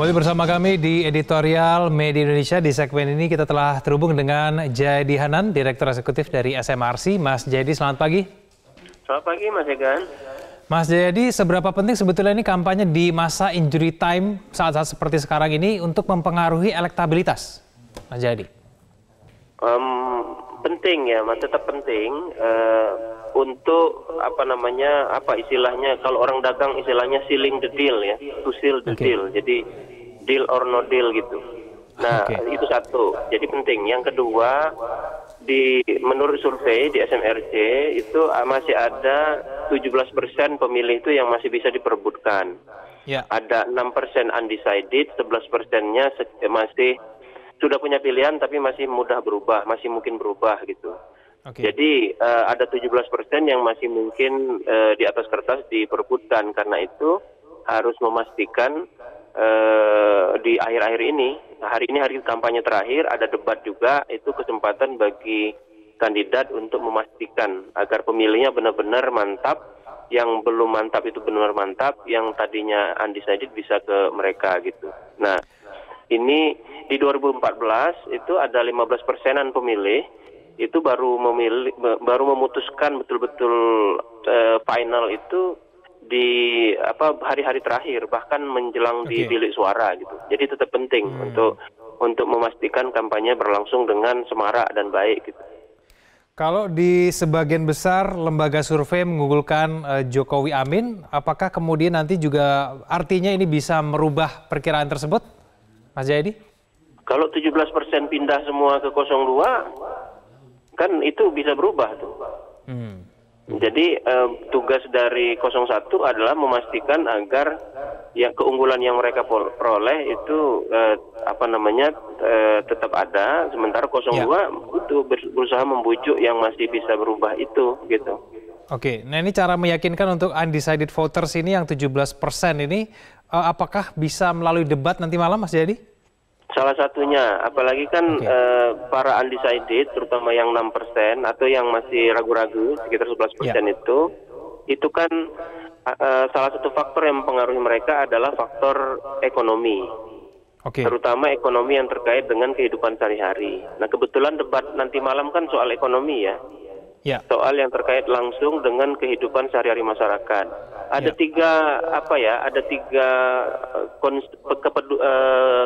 Kembali bersama kami di editorial Media Indonesia. Di segmen ini kita telah terhubung dengan Jayadi Hanan, Direktur Eksekutif dari SMRC. Mas Jayadi, selamat pagi. Selamat pagi, Mas Egan. Mas Jayadi, seberapa penting sebetulnya ini kampanye di masa injury time saat-saat seperti sekarang ini untuk mempengaruhi elektabilitas, Mas Jayadi? Penting ya, Mas, tetap penting untuk apa istilahnya, kalau orang dagang istilahnya sealing the deal ya, to seal the deal. Jadi deal or no deal gitu. Nah, itu satu. Jadi penting. Yang kedua, menurut survei di SMRC itu masih ada 17% pemilih itu yang masih bisa diperebutkan. Ya. Ada 6% undecided, 11%-nya masih sudah punya pilihan tapi masih mudah berubah, masih mungkin berubah gitu. Jadi ada 17% yang masih mungkin di atas kertas diperebutkan. Karena itu harus memastikan di akhir-akhir ini, hari ini hari kampanye terakhir, ada debat juga, itu kesempatan bagi kandidat untuk memastikan agar pemilihnya benar-benar mantap, yang belum mantap itu benar mantap, yang tadinya undecided bisa ke mereka gitu. Nah, ini di 2014 itu ada 15%-an pemilih itu baru memutuskan betul-betul final itu di hari-hari terakhir, bahkan menjelang di bilik suara gitu. Jadi tetap penting untuk memastikan kampanye berlangsung dengan semarak dan baik gitu. Kalau di sebagian besar lembaga survei mengunggulkan Jokowi Amin, apakah kemudian nanti juga artinya ini bisa merubah perkiraan tersebut, Mas Jayadi? Kalau 17% pindah semua ke 02, kan itu bisa berubah tuh. Jadi tugas dari 01 adalah memastikan agar ya keunggulan yang mereka peroleh itu tetap ada, sementara 02 itu berusaha membujuk yang masih bisa berubah itu gitu. Oke, nah ini cara meyakinkan untuk undecided voters ini yang 17% ini, apakah bisa melalui debat nanti malam, Mas Jayadi? Salah satunya, apalagi kan para undecided, terutama yang 6% atau yang masih ragu-ragu, sekitar 11% itu kan salah satu faktor yang mempengaruhi mereka adalah faktor ekonomi. Terutama ekonomi yang terkait dengan kehidupan sehari-hari. Nah, kebetulan debat nanti malam kan soal ekonomi ya. Soal yang terkait langsung dengan kehidupan sehari-hari masyarakat. Ada tiga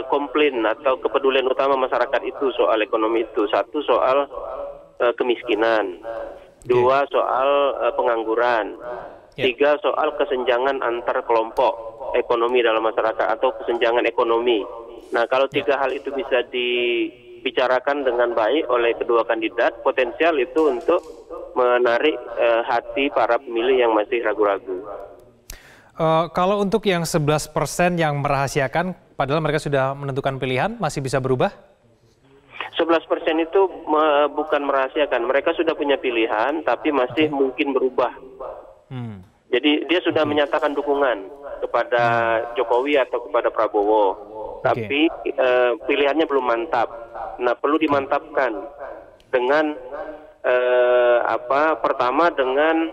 komplain atau kepedulian utama masyarakat itu soal ekonomi itu. Satu soal kemiskinan, dua soal pengangguran, tiga soal kesenjangan antar kelompok ekonomi dalam masyarakat atau kesenjangan ekonomi. Nah, kalau tiga hal itu bisa dibicarakan dengan baik oleh kedua kandidat, potensial itu untuk menarik hati para pemilih yang masih ragu-ragu. Kalau untuk yang 11% yang merahasiakan, padahal mereka sudah menentukan pilihan, masih bisa berubah? 11% itu bukan merahasiakan, mereka sudah punya pilihan, tapi masih mungkin berubah. Jadi dia sudah menyatakan dukungan kepada Jokowi atau kepada Prabowo, tapi pilihannya belum mantap. Nah, perlu dimantapkan dengan pertama dengan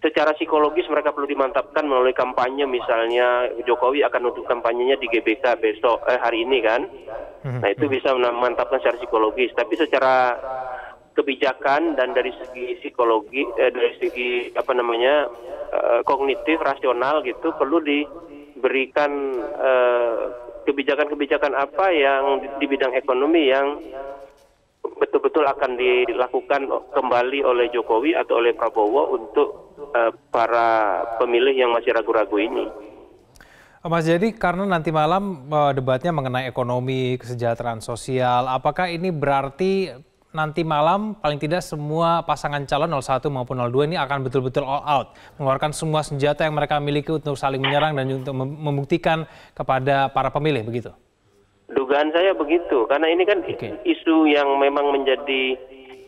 secara psikologis mereka perlu dimantapkan melalui kampanye, misalnya Jokowi akan nutup kampanyenya di GBK besok hari ini kan. Nah, itu bisa memantapkan secara psikologis, tapi secara kebijakan dan dari segi psikologi dari segi kognitif rasional gitu perlu diberikan kebijakan-kebijakan apa yang di bidang ekonomi yang betul-betul akan dilakukan kembali oleh Jokowi atau oleh Prabowo untuk para pemilih yang masih ragu-ragu ini. Mas Jayadi, karena nanti malam debatnya mengenai ekonomi, kesejahteraan sosial, apakah ini berarti nanti malam paling tidak semua pasangan calon 01 maupun 02 ini akan betul-betul all out, mengeluarkan semua senjata yang mereka miliki untuk saling menyerang dan untuk membuktikan kepada para pemilih, begitu? Dugaan saya begitu, karena ini kan isu yang memang menjadi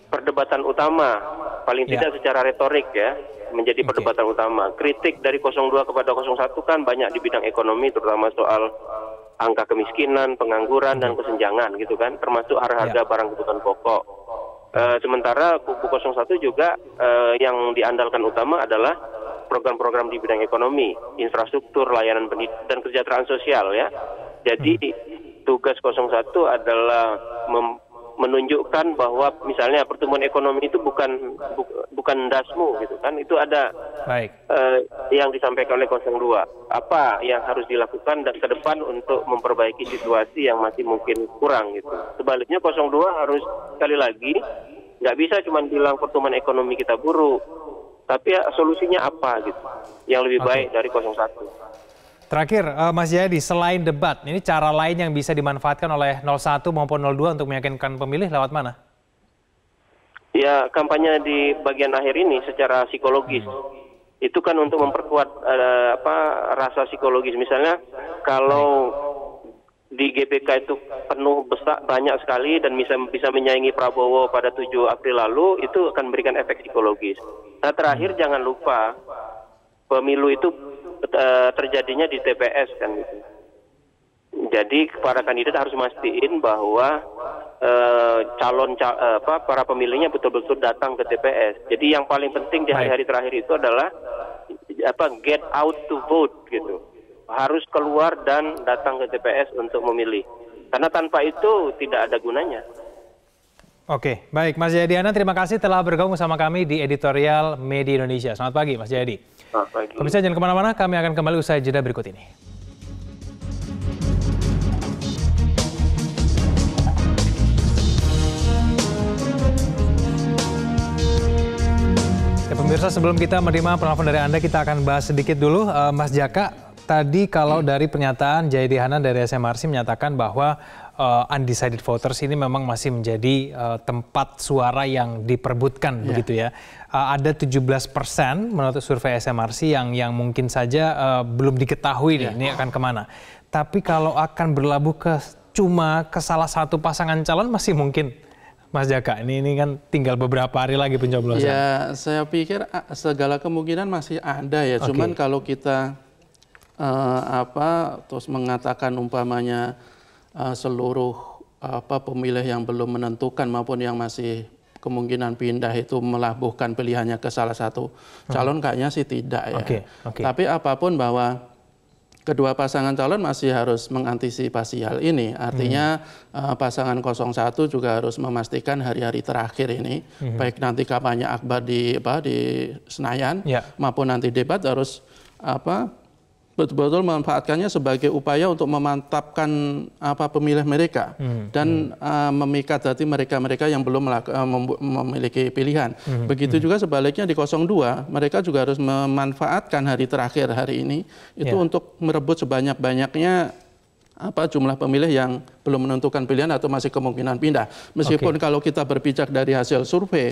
perdebatan utama, paling tidak secara retorik ya, menjadi perdebatan utama. Kritik dari 02 kepada 01 kan banyak di bidang ekonomi, terutama soal angka kemiskinan, pengangguran, dan kesenjangan gitu kan, termasuk harga barang kebutuhan pokok. Sementara kubu 01 juga yang diandalkan utama adalah program-program di bidang ekonomi, infrastruktur, layanan pendidikan, dan kesejahteraan sosial ya. Jadi tugas 01 adalah menunjukkan bahwa misalnya pertumbuhan ekonomi itu bukan dasmu gitu kan, itu ada yang disampaikan oleh 02. Apa yang harus dilakukan dan ke depan untuk memperbaiki situasi yang masih mungkin kurang gitu. Sebaliknya 02 harus sekali lagi nggak bisa cuma bilang pertumbuhan ekonomi kita buruk, tapi solusinya apa gitu yang lebih baik dari 01. Terakhir, Mas Jayadi, selain debat, ini cara lain yang bisa dimanfaatkan oleh 01 maupun 02 untuk meyakinkan pemilih lewat mana? Ya, kampanye di bagian akhir ini secara psikologis. Itu kan untuk memperkuat rasa psikologis. Misalnya, kalau di GBK itu penuh banyak sekali dan bisa menyaingi Prabowo pada 7 April lalu, itu akan memberikan efek psikologis. Nah, terakhir jangan lupa, pemilu itu terjadinya di TPS kan gitu. Jadi para kandidat harus mastiin bahwa para pemilihnya betul-betul datang ke TPS. Jadi yang paling penting di hari-hari terakhir itu adalah get out to vote gitu. Harus keluar dan datang ke TPS untuk memilih. Karena tanpa itu tidak ada gunanya. Oke, baik Mas Jayadi Hanan, terima kasih telah bergabung sama kami di editorial Media Indonesia. Selamat pagi Mas Jayadi. Selamat pagi. Pemirsa jangan kemana-mana, kami akan kembali usai jeda berikut ini. Ya, pemirsa, sebelum kita menerima penelpon dari Anda, kita akan bahas sedikit dulu. Mas Jaka, tadi kalau dari pernyataan Jayadi Hanan dari SMRC menyatakan bahwa undecided voters ini memang masih menjadi tempat suara yang diperbutkan begitu ya. Ada 17% menurut survei SMRC yang mungkin saja belum diketahui nih ini akan kemana. Tapi kalau akan berlabuh cuma ke salah satu pasangan calon masih mungkin, Mas Jaka. Ini kan tinggal beberapa hari lagi pencoblosan. Ya, saya pikir segala kemungkinan masih ada ya. Cuman kalau kita terus mengatakan umpamanya seluruh pemilih yang belum menentukan maupun yang masih kemungkinan pindah itu melabuhkan pilihannya ke salah satu calon, kayaknya sih tidak ya. Tapi apapun bahwa kedua pasangan calon masih harus mengantisipasi hal ini. Artinya pasangan 01 juga harus memastikan hari-hari terakhir ini, baik nanti kampanye akbar di Senayan maupun nanti debat harus betul-betul memanfaatkannya sebagai upaya untuk memantapkan pemilih mereka dan memikat hati mereka-mereka yang belum memiliki pilihan. Begitu juga sebaliknya di 02, mereka juga harus memanfaatkan hari terakhir hari ini itu untuk merebut sebanyak-banyaknya jumlah pemilih yang belum menentukan pilihan atau masih kemungkinan pindah. Meskipun kalau kita berpijak dari hasil survei,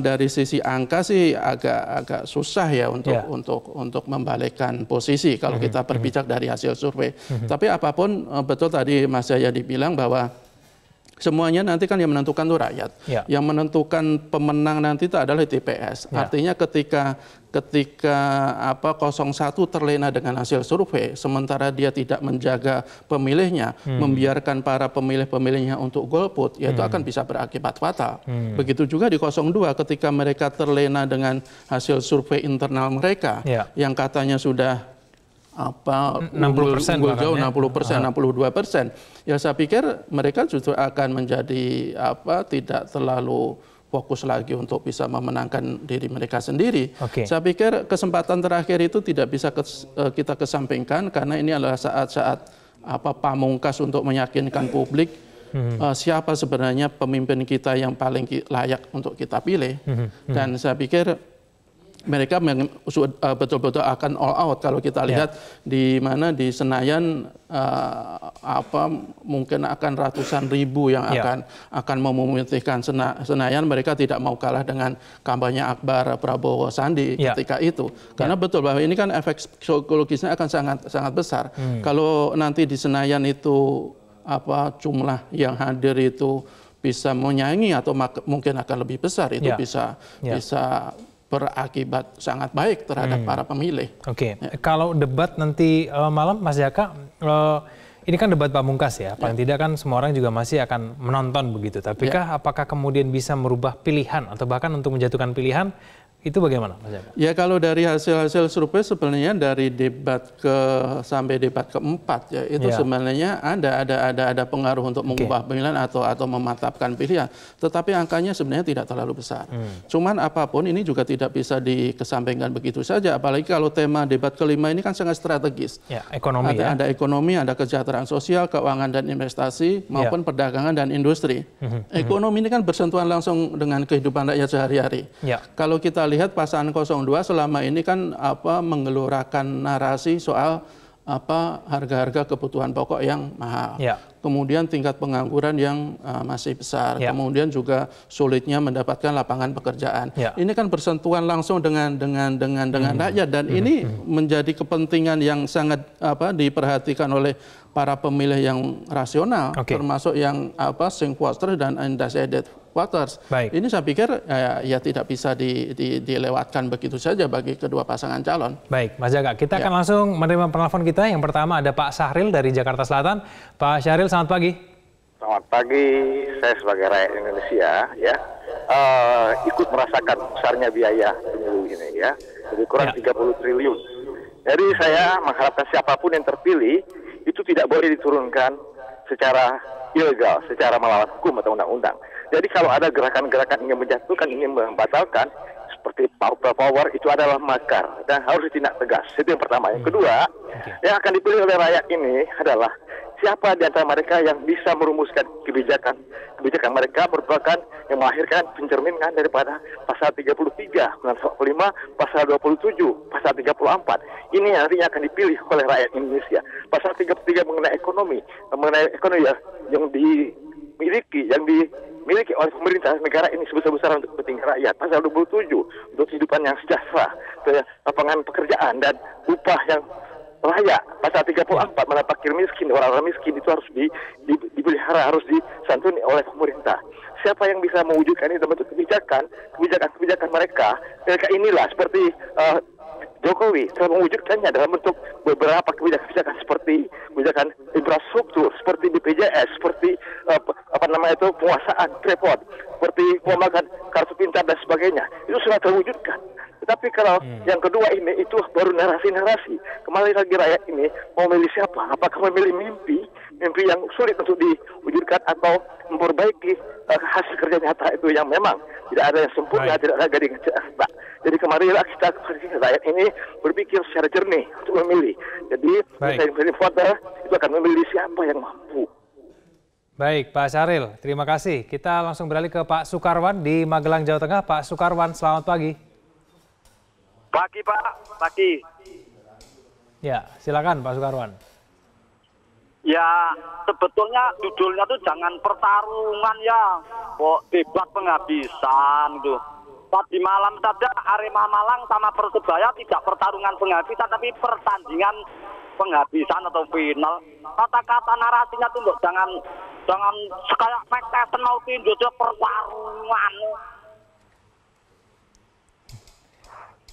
dari sisi angka sih agak susah ya untuk membalikkan posisi kalau kita berpijak dari hasil survei. Tapi apapun betul tadi Mas Jayadi bilang bahwa semuanya nanti kan yang menentukan itu rakyat. Yang menentukan pemenang nanti itu adalah TPS. Artinya ketika 01 terlena dengan hasil survei, sementara dia tidak menjaga pemilihnya, membiarkan para pemilih-pemilihnya untuk golput, ya itu akan bisa berakibat fatal. Begitu juga di 02, ketika mereka terlena dengan hasil survei internal mereka, yang katanya sudah 60% jauh 60%, 62%. Ya saya pikir mereka justru akan menjadi tidak terlalu fokus lagi untuk bisa memenangkan diri mereka sendiri. Saya pikir kesempatan terakhir itu tidak bisa kita kesampingkan karena ini adalah saat-saat pamungkas untuk meyakinkan publik siapa sebenarnya pemimpin kita yang paling layak untuk kita pilih. Dan saya pikir mereka betul-betul akan all out kalau kita lihat di mana di Senayan mungkin akan ratusan ribu yang akan memutihkan Senayan. Mereka tidak mau kalah dengan kampanye akbar Prabowo Sandi ketika itu karena betul bahwa ini kan efek psikologisnya akan sangat besar. Kalau nanti di Senayan itu jumlah yang hadir itu bisa menyaingi atau mungkin akan lebih besar, itu bisa berakibat sangat baik terhadap para pemilih. Kalau debat nanti malam, Mas Jaka, ini kan debat pamungkas ya, paling tidak kan semua orang juga masih akan menonton begitu. Tapi apakah kemudian bisa merubah pilihan atau bahkan untuk menjatuhkan pilihan Itu bagaimana, Mas Jaka? Ya kalau dari hasil-hasil survei sebenarnya dari debat sampai debat keempat ya itu sebenarnya ada pengaruh untuk mengubah pilihan atau memantapkan pilihan. Tetapi angkanya sebenarnya tidak terlalu besar. Cuman apapun ini juga tidak bisa dikesampingkan begitu saja. Apalagi kalau tema debat kelima ini kan sangat strategis. Ya, ekonomi ada ekonomi, ada kesejahteraan sosial, keuangan dan investasi maupun perdagangan dan industri. Ekonomi ini kan bersentuhan langsung dengan kehidupan rakyat sehari-hari. Kalau kita lihat pasangan 02 selama ini kan menggelorakan narasi soal harga-harga kebutuhan pokok yang mahal. Kemudian tingkat pengangguran yang masih besar. Kemudian juga sulitnya mendapatkan lapangan pekerjaan. Ini kan bersentuhan langsung dengan rakyat dan ini menjadi kepentingan yang sangat diperhatikan oleh para pemilih yang rasional, termasuk yang swing voters dan undecided voters. Ini saya pikir ya tidak bisa dilewatkan begitu saja bagi kedua pasangan calon. Baik, Mas Jaka, kita akan langsung menerima penelpon kita. Yang pertama ada Pak Syahril dari Jakarta Selatan. Pak Syahril, selamat pagi. Selamat pagi, saya sebagai rakyat Indonesia ya ikut merasakan besarnya biaya pemilu ini ya, lebih kurang 30 triliun. Jadi saya mengharapkan siapapun yang terpilih itu tidak boleh diturunkan secara ilegal, secara melawan hukum atau undang-undang. Jadi kalau ada gerakan-gerakan ingin menjatuhkan, ingin membatalkan, seperti power itu adalah makar dan harus ditindak tegas. Itu yang pertama. Yang kedua, yang akan dipilih oleh rakyat ini adalah siapa di antara mereka yang bisa merumuskan kebijakan. Kebijakan mereka merupakan yang melahirkan pencerminan daripada pasal 33, pasal 45, pasal 27, pasal 34. Ini nantinya akan dipilih oleh rakyat Indonesia. Pasal 33 mengenai ekonomi ya, yang dimiliki oleh pemerintah negara ini sebesar-besaran untuk kepentingan rakyat. Pasal 27 untuk kehidupan yang sejahtera, lapangan pekerjaan dan upah yang layak. Pasal 34 mana fakir miskin, orang-orang miskin itu harus dipelihara, harus disantuni oleh pemerintah. Siapa yang bisa mewujudkan ini dalam bentuk kebijakan mereka inilah seperti Jokowi telah mewujudkannya dalam bentuk beberapa kebijakan seperti kebijakan infrastruktur, seperti BPJS, seperti penguasaan Freeport, seperti pengembangan kartu pintar dan sebagainya. Itu sudah terwujudkan. Tetapi kalau yang kedua ini itu baru narasi-narasi. Kembali lagi rakyat ini mau memilih siapa? Apakah memilih mimpi yang sulit untuk diwujudkan atau memperbaiki hasil kerja nyata itu yang memang tidak ada yang sempurna, tidak ada gading cerdas. Jadi kemarilah kita rakyat ini berpikir secara jernih untuk memilih. Jadi misalnya voter itu akan memilih siapa yang mampu. Baik, Pak Syahril, terima kasih. Kita langsung beralih ke Pak Sukarwan di Magelang, Jawa Tengah. Pak Sukarwan, selamat pagi. Pagi, Pak. Pagi. Ya, silakan Pak Sukarwan. Ya, sebetulnya judulnya tuh jangan pertarungan ya. Kok debat penghabisan tuh. Tadi malam saja Arema Malang sama Persebaya tidak pertarungan penghabisan, tapi pertandingan penghabisan atau final. Kata-kata narasinya tuh jangan kayak Mike Tyson mau tinju pertarungan.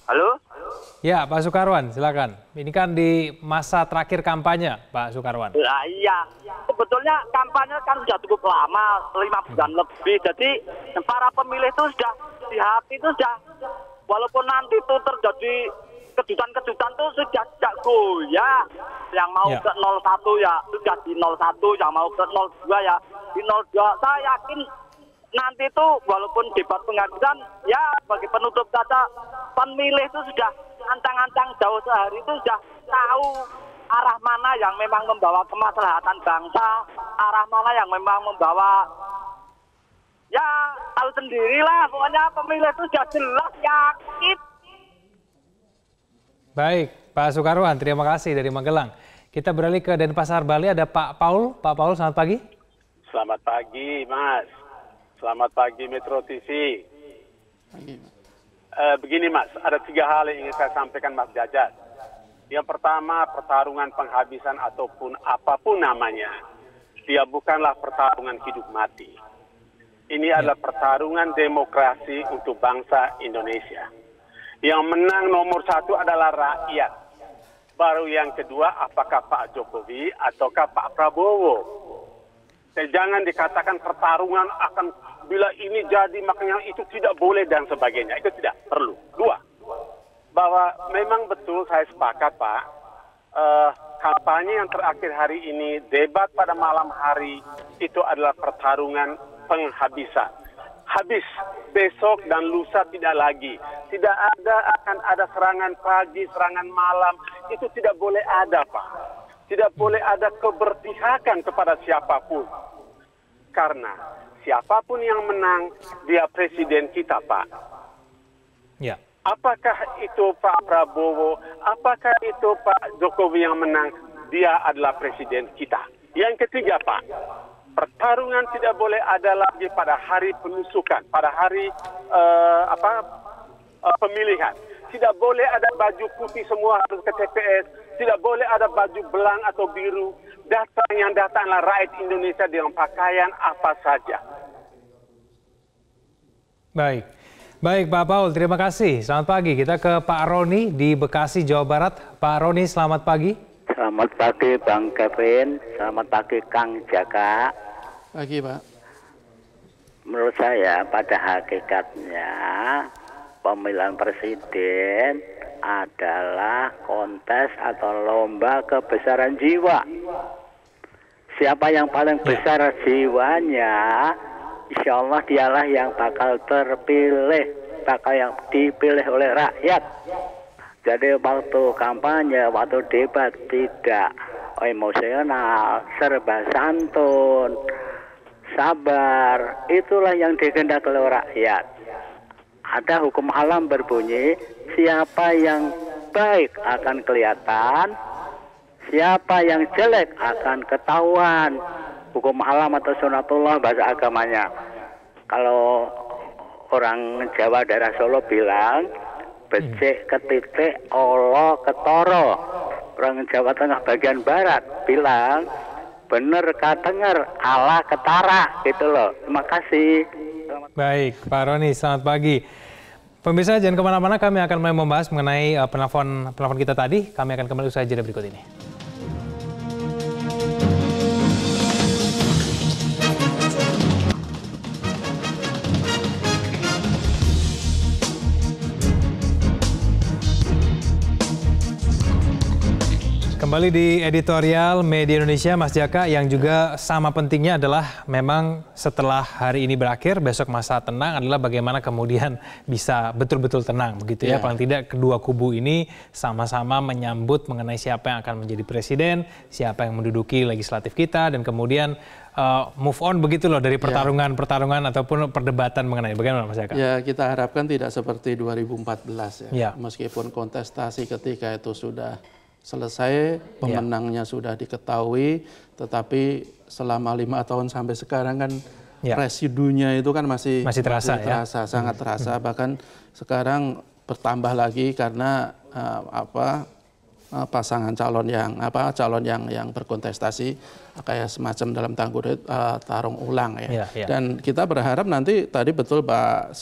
Halo? Ya, Pak Sukarwan, silakan. Ini kan di masa terakhir kampanye, Pak Sukarwan. Nah, iya. Sebetulnya kampanye kan sudah cukup lama, 5 bulan lebih. Jadi para pemilih itu sudah di hati itu sudah, walaupun nanti itu terjadi kejutan-kejutan itu sudah tidak goyah. Yang mau ke 01 ya sudah di 01, yang mau ke 02 ya di 02. Saya yakin nanti itu walaupun debat penghabisan ya bagi penutup kata pemilih itu sudah ancang-ancang jauh sehari itu sudah tahu arah mana yang memang membawa kemaslahatan bangsa, arah mana yang memang membawa ya tahu sendirilah, pokoknya pemilih itu sudah jelas yakin. Baik, Pak Sukarwan, terima kasih dari Magelang. Kita beralih ke Denpasar, Bali, ada Pak Paul. Pak Paul, selamat pagi. Selamat pagi, Mas. Selamat pagi, Metro TV. Begini, Mas, ada 3 hal yang ingin saya sampaikan, Mas Jajat. Yang pertama, pertarungan penghabisan ataupun apapun namanya, dia bukanlah pertarungan hidup mati. Ini adalah pertarungan demokrasi untuk bangsa Indonesia. Yang menang nomor 1 adalah rakyat. Baru yang kedua, apakah Pak Jokowi ataukah Pak Prabowo. Jangan dikatakan pertarungan akan bila ini jadi makanya itu tidak boleh dan sebagainya. Itu tidak perlu. Dua, bahwa memang betul saya sepakat Pak, kampanye yang terakhir hari ini, debat pada malam hari itu adalah pertarungan penghabisan. Habis, besok dan lusa tidak lagi. Tidak akan ada serangan pagi, serangan malam. Itu tidak boleh ada, Pak. Tidak boleh ada keberpihakan kepada siapapun. Karena siapapun yang menang, dia presiden kita, Pak. Ya. Apakah itu Pak Prabowo, apakah itu Pak Jokowi yang menang, dia adalah presiden kita. Yang ketiga, Pak, pertarungan tidak boleh ada lagi pada hari penusukan, pada hari pemilihan. Tidak boleh ada baju putih semua harus ke TPS, tidak boleh ada baju belang atau biru. Datanglah rakyat Indonesia dengan pakaian apa saja. Baik Pak Paul, terima kasih. Selamat pagi. Kita ke Pak Roni di Bekasi, Jawa Barat. Pak Roni, selamat pagi. Selamat pagi Bang Kevin, selamat pagi Kang Jaka. Pagi Pak. Menurut saya pada hakikatnya pemilihan presiden adalah kontes atau lomba kebesaran jiwa. Siapa yang paling besar jiwanya, insya Allah dialah yang bakal terpilih, bakal yang dipilih oleh rakyat. Jadi waktu kampanye, waktu debat tidak emosional, serba santun, sabar, itulah yang dikehendaki oleh rakyat. Ada hukum alam berbunyi, siapa yang baik akan kelihatan, siapa yang jelek akan ketahuan. Hukum alam atau sunatullah bahasa agamanya. Kalau orang Jawa daerah Solo bilang, becik ketitik, olo ketoro. Orang Jawa Tengah bagian barat bilang, bener katenger, ala ketara, gitu loh. Terima kasih. Baik, Pak Roni, selamat pagi. Pemirsa, jangan kemana-mana, kami akan mulai membahas mengenai penelpon kita tadi. Kami akan kembali usai jeda berikut ini. Kembali di editorial Media Indonesia, Mas Jaka, yang juga sama pentingnya adalah memang setelah hari ini berakhir, besok masa tenang adalah bagaimana kemudian bisa betul-betul tenang, begitu ya. Paling tidak kedua kubu ini sama-sama menyambut mengenai siapa yang akan menjadi presiden, siapa yang menduduki legislatif kita, dan kemudian move on begitu loh dari pertarungan ataupun perdebatan mengenai bagaimana Mas Jaka? Ya, kita harapkan tidak seperti 2014 ya. Meskipun kontestasi ketika itu sudah selesai, pemenangnya sudah diketahui, tetapi selama 5 tahun sampai sekarang kan residunya itu kan masih terasa, sangat terasa. Bahkan sekarang bertambah lagi karena pasangan calon yang berkontestasi kayak semacam dalam tarung ulang ya. Dan kita berharap nanti tadi betul Pak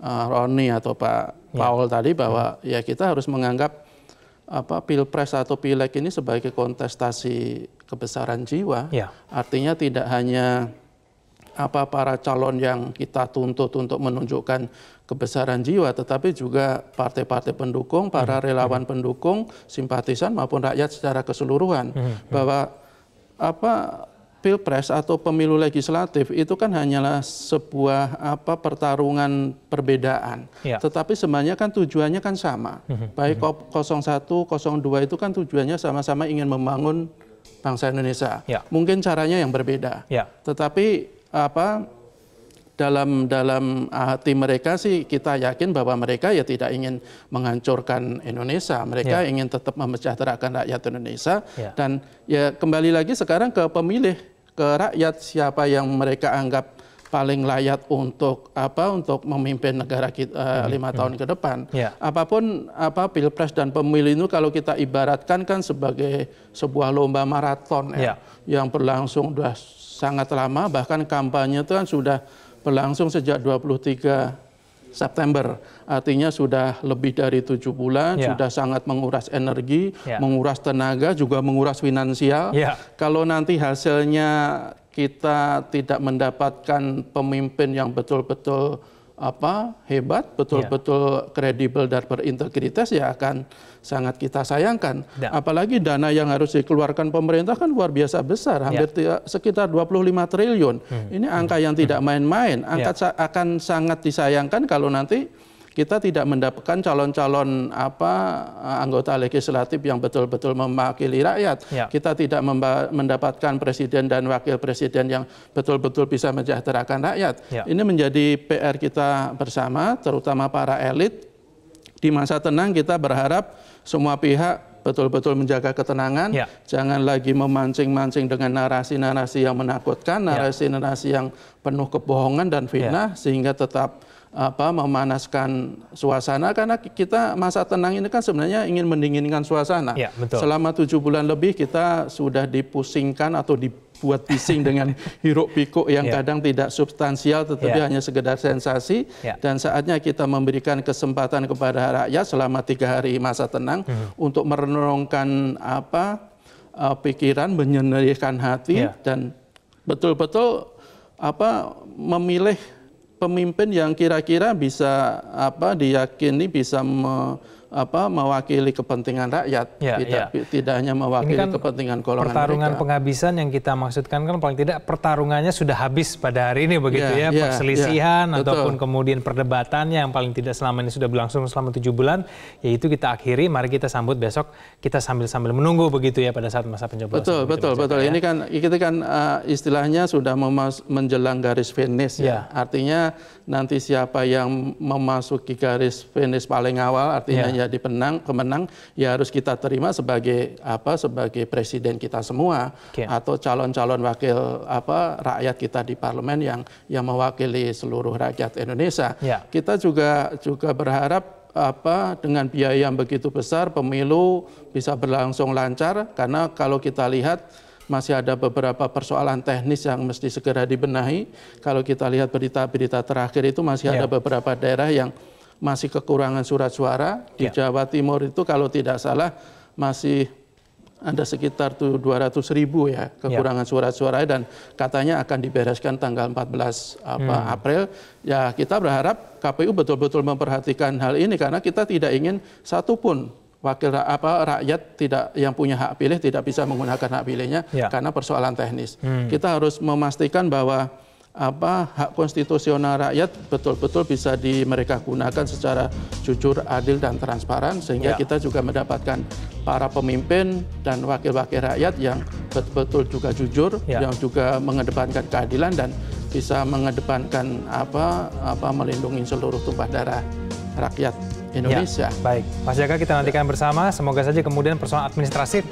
Roni atau Pak Paul tadi bahwa ya kita harus menganggap pilpres atau pileg ini sebagai kontestasi kebesaran jiwa. Artinya tidak hanya para calon yang kita tuntut untuk menunjukkan kebesaran jiwa, tetapi juga partai-partai pendukung, para relawan pendukung, simpatisan maupun rakyat secara keseluruhan. Bahwa pilpres atau pemilu legislatif itu kan hanyalah sebuah pertarungan perbedaan. Tetapi sebenarnya kan tujuannya kan sama. Baik 01, 02 itu kan tujuannya sama-sama ingin membangun bangsa Indonesia. Mungkin caranya yang berbeda. Tetapi dalam hati mereka sih kita yakin bahwa mereka ya tidak ingin menghancurkan Indonesia. Mereka ingin tetap memesejahterakan rakyat Indonesia. Dan ya kembali lagi sekarang ke pemilih, ke rakyat, siapa yang mereka anggap paling layak untuk memimpin negara kita 5 tahun ke depan. Apapun pilpres dan pemilu itu kalau kita ibaratkan kan sebagai sebuah lomba maraton yang berlangsung sudah sangat lama, bahkan kampanye itu kan sudah berlangsung sejak 23 September, artinya sudah lebih dari 7 bulan, sudah sangat menguras energi, menguras tenaga, juga menguras finansial. Kalau nanti hasilnya kita tidak mendapatkan pemimpin yang betul-betul hebat, betul-betul kredibel dan berintegritas, ya akan sangat kita sayangkan. Apalagi dana yang harus dikeluarkan pemerintah kan luar biasa besar, hampir sekitar 25 triliun. Ini angka yang tidak main-main. Akan sangat disayangkan kalau nanti kita tidak mendapatkan calon-calon anggota legislatif yang betul-betul mewakili rakyat. Kita tidak mendapatkan presiden dan wakil presiden yang betul-betul bisa mensejahterakan rakyat. Ini menjadi PR kita bersama, terutama para elit. Di masa tenang kita berharap semua pihak betul-betul menjaga ketenangan, jangan lagi memancing-mancing dengan narasi-narasi yang menakutkan, narasi-narasi yang penuh kebohongan dan fitnah, sehingga tetap memanaskan suasana, karena kita masa tenang ini kan sebenarnya ingin mendinginkan suasana. Selama 7 bulan lebih kita sudah dipusingkan atau dibuat bising dengan hiruk pikuk yang kadang tidak substansial tetapi hanya sekedar sensasi, dan saatnya kita memberikan kesempatan kepada rakyat selama 3 hari masa tenang untuk merenungkan pikiran, menyendirikan hati, dan betul-betul memilih pemimpin yang kira-kira bisa diyakini bisa mewakili kepentingan rakyat, tidak hanya mewakili kepentingan golongan pertarungan mereka. Penghabisan yang kita maksudkan kan paling tidak pertarungannya sudah habis pada hari ini begitu perselisihan ataupun kemudian perdebatannya yang paling tidak selama ini sudah berlangsung selama 7 bulan, yaitu kita akhiri, mari kita sambut besok, kita sambil menunggu begitu ya pada saat masa pencoblosan. Betul. Ini kan kita kan istilahnya sudah menjelang garis finish artinya nanti siapa yang memasuki garis finish paling awal artinya jadi pemenang ya harus kita terima sebagai sebagai presiden kita semua atau calon-calon wakil rakyat kita di parlemen yang mewakili seluruh rakyat Indonesia. Kita juga berharap dengan biaya yang begitu besar pemilu bisa berlangsung lancar, karena kalau kita lihat masih ada beberapa persoalan teknis yang mesti segera dibenahi. Kalau kita lihat berita-berita terakhir itu masih ada beberapa daerah yang masih kekurangan surat suara. Di Jawa Timur itu kalau tidak salah masih ada sekitar 200.000 ya kekurangan surat suara, dan katanya akan dibereskan tanggal 14 April. Ya kita berharap KPU betul-betul memperhatikan hal ini, karena kita tidak ingin satupun rakyat tidak yang punya hak pilih tidak bisa menggunakan hak pilihnya karena persoalan teknis. Kita harus memastikan bahwa hak konstitusional rakyat betul-betul bisa mereka gunakan secara jujur, adil, dan transparan, sehingga kita juga mendapatkan para pemimpin dan wakil-wakil rakyat yang betul-betul juga jujur, yang juga mengedepankan keadilan dan bisa mengedepankan melindungi seluruh tumpah darah rakyat Indonesia. Baik, Mas Jaka, kita nantikan bersama. Semoga saja kemudian persoalan administratif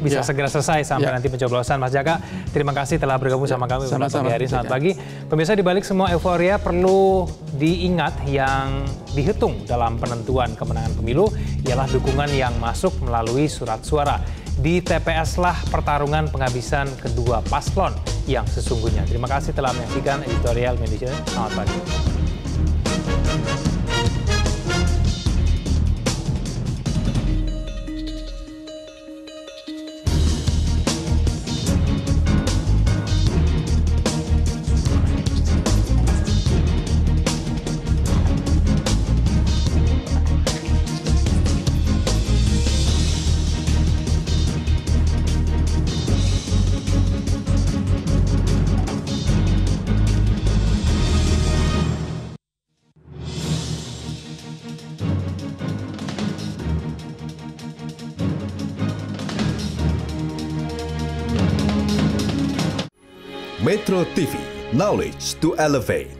bisa segera selesai sampai nanti pencoblosan. Mas Jaka, terima kasih telah bergabung sama kami pada pagi hari. Selamat pagi. Pemirsa, di balik semua euforia perlu diingat yang dihitung dalam penentuan kemenangan pemilu ialah dukungan yang masuk melalui surat suara. Di TPS lah pertarungan penghabisan kedua paslon yang sesungguhnya. Terima kasih telah menyaksikan editorial Media. Selamat pagi. Metro TV, knowledge to elevate.